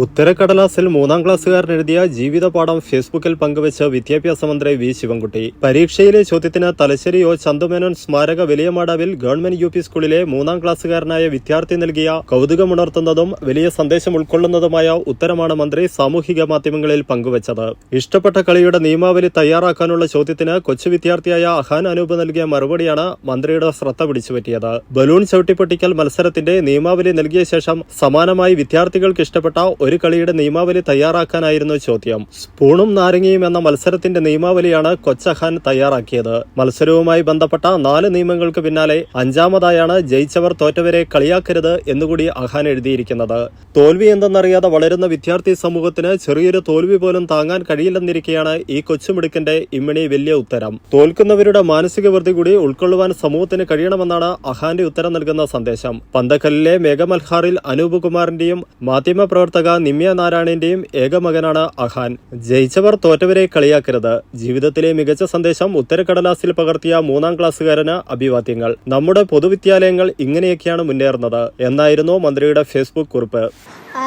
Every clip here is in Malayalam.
ഉത്തരക്കടലാസിൽ 3ാം ക്ലാസ്സുകാരനെഴുതിയ ജീവിതപാഠം ഫേസ്ബുക്കിൽ പങ്കുവച്ച് വിദ്യാഭ്യാസ മന്ത്രി വി ശിവൻകുട്ടി. പരീക്ഷയിലെ ചോദ്യത്തിന് തലശ്ശേരി ചന്തുമേനോൻ സ്മാരക വലിയമാടാവിൽ ഗവൺമെന്റ് യു പി സ്കൂളിലെ 3ാം ക്ലാസ്സുകാരനായ വിദ്യാർത്ഥി നൽകിയ കൗതുകമുണർത്തുന്നതും വലിയ സന്ദേശം ഉൾക്കൊള്ളുന്നതുമായ ഉത്തരമാണ് മന്ത്രി സാമൂഹിക മാധ്യമങ്ങളിൽ പങ്കുവച്ചത്. ഇഷ്ടപ്പെട്ട കളിയുടെ നിയമാവലി തയ്യാറാക്കാനുള്ള ചോദ്യത്തിന് കൊച്ചു വിദ്യാർത്ഥിയായ അഹാൻ അനൂപ് നൽകിയ മറുപടിയാണ് മന്ത്രിയുടെ ശ്രദ്ധ പിടിച്ചുപറ്റിയത്. ബലൂൺ ചവിട്ടിപ്പൊട്ടിക്കൽ മത്സരത്തിന്റെ നിയമാവലി നൽകിയ ശേഷം സമാനമായി വിദ്യാർത്ഥികൾക്ക് ഇഷ്ടപ്പെട്ട ഒരു കളിയുടെ നിയമാവലി തയ്യാറാക്കാനായിരുന്നു ചോദ്യം. സ്പൂണും നാരങ്ങയും എന്ന മത്സരത്തിന്റെ നിയമാവലിയാണ് കൊച്ചഹാൻ തയ്യാറാക്കിയത്. മത്സരവുമായി ബന്ധപ്പെട്ട 4 നിയമങ്ങൾക്ക് പിന്നാലെ 5ാമതായാണ് ജയിച്ചവർ തോറ്റവരെ കളിയാക്കരുത് എന്നുകൂടി അഹാൻ എഴുതിയിരിക്കുന്നത്. തോൽവി എന്തെന്നറിയാതെ വളരുന്ന വിദ്യാർത്ഥി സമൂഹത്തിന് ചെറിയൊരു തോൽവി പോലും താങ്ങാൻ കഴിയില്ലെന്നിരിക്കെയാണ് ഈ കൊച്ചുമിടുക്കന്റെ ഇമ്മിണി വലിയ ഉത്തരം. തോൽക്കുന്നവരുടെ മാനസിക വൃത്തി കൂടി ഉൾക്കൊള്ളുവാൻ സമൂഹത്തിന് കഴിയണമെന്നാണ് അഹാന്റെ ഉത്തരം നൽകുന്ന സന്ദേശം. പന്തക്കല്ലിലെ മേഘമൽഹാറിൽ അനൂപ് കുമാറിന്റെയും മാധ്യമപ്രവർത്തക നിമ്യ നാരായണന്റെയും ഏകമകനാണ് അഹാൻ. ജയിച്ചവർ തോറ്റവരെ കളിയാക്കരുത്. ജീവിതത്തിലെ മികച്ച സന്ദേശം ഉത്തരക്കടലാസിൽ പകർത്തിയ 3ാം ക്ലാസ്സുകാരന് അഭിവാദ്യങ്ങൾ. നമ്മുടെ പൊതുവിദ്യാലയങ്ങൾ ഇങ്ങനെയൊക്കെയാണ് മുന്നേറുന്നത് എന്നായിരുന്നു മന്ത്രിയുടെ ഫേസ്ബുക്ക് കുറിപ്പ്.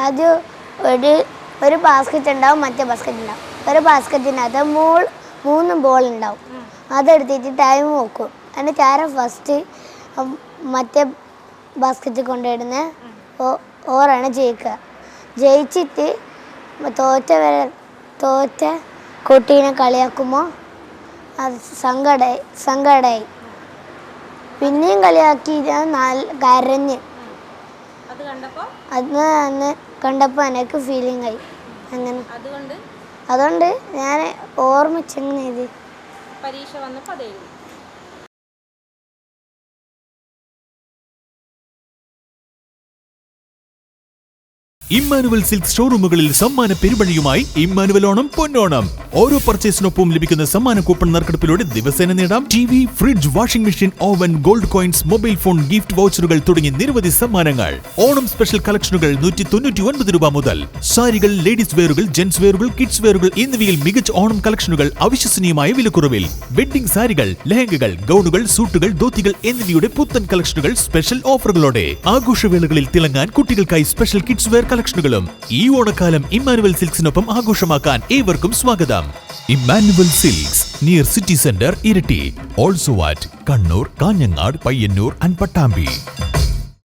ആദ്യം ഒരു ബാസ്ക്കറ്റ് ഉണ്ടാവും, മറ്റേ ബാസ്ക്കറ്റ് ഉണ്ടാവും. ഒരു ബാസ്ക്കറ്റിനകത്ത് 3 ബോൾ ഉണ്ടാവും. അതെടുത്തിട്ട് ടൈം നോക്കും. എന്നിട്ട് ആരും ഫസ്റ്റ് മറ്റേ ബാസ്ക്കറ്റ് കൊണ്ടിടുന്ന ഓറാണ് ജയിക്കുക. ജയിച്ചിട്ട് തോറ്റ കുട്ടീനെ കളിയാക്കുമ്പോൾ അത് സങ്കടമായി. പിന്നെയും കളിയാക്കി കരഞ്ഞ് അന്ന് കണ്ടപ്പോൾ എനിക്ക് ഫീലിംഗ് ആയി. അങ്ങനെ അതുകൊണ്ട് ഞാൻ ഓർമ്മിച്ചെങ്ങനെ എഴുതി. പരീക്ഷ വന്നപ്പോൾ അത് എഴുതി. ഇമ്മാനുവൽ സിൽക്ക് ഷോറൂമുകളിൽ സമ്മാന പെരുമഴയുമായി ഇമ്മാനുവൽ ഓണം പൊന്നോണം. ഓരോ പർച്ചേസിനൊപ്പം ലഭിക്കുന്ന സമ്മാന കൂപ്പൺ നറുക്കെടുപ്പിലൂടെ ദിവസേന നേടാം TV, fridge, washing machine, oven, gold coins, mobile phone, gift വൗച്ചറുകൾ തുടങ്ങി നിരവധി സമ്മാനങ്ങൾ. ഓണം സ്പെഷ്യൽ കളക്ഷനുകൾ 199 രൂപ മുതൽ. സാരികൾ, ലേഡീസ് വെയറുകൾ, ജെന്റ്സ് വെയറുകൾ, കിഡ്സ് വെയറുകൾ എന്നിവയിൽ മികച്ച ഓണം കളക്ഷനുകൾ അവിശ്വസനീയമായ വിലക്കുറവിൽ. വെഡ്ഡിംഗ് സാരികൾ, ലെഹങ്കകൾ, ഗൗണുകൾ, സൂട്ടുകൾ, ധോത്തികൾ എന്നിവയുടെ പുത്തൻ കളക്ഷനുകൾ സ്പെഷ്യൽ ഓഫറുകളോടെ. ആഘോഷവേളകളിൽ തിളങ്ങാൻ കുട്ടികൾക്കായി സ്പെഷ്യൽ കിഡ്സ് വെയർ കളക്ഷനുകളും. ഈ ഓണക്കാലം ഇമ്മാനുവൽ സിൽക്സിനൊപ്പം ആഘോഷമാക്കാൻ ഏവർക്കും സ്വാഗതം. Emmanuel silks near city centre, Iritty. Also at Kannur, Kanhangad, Payyanur and Pattambi.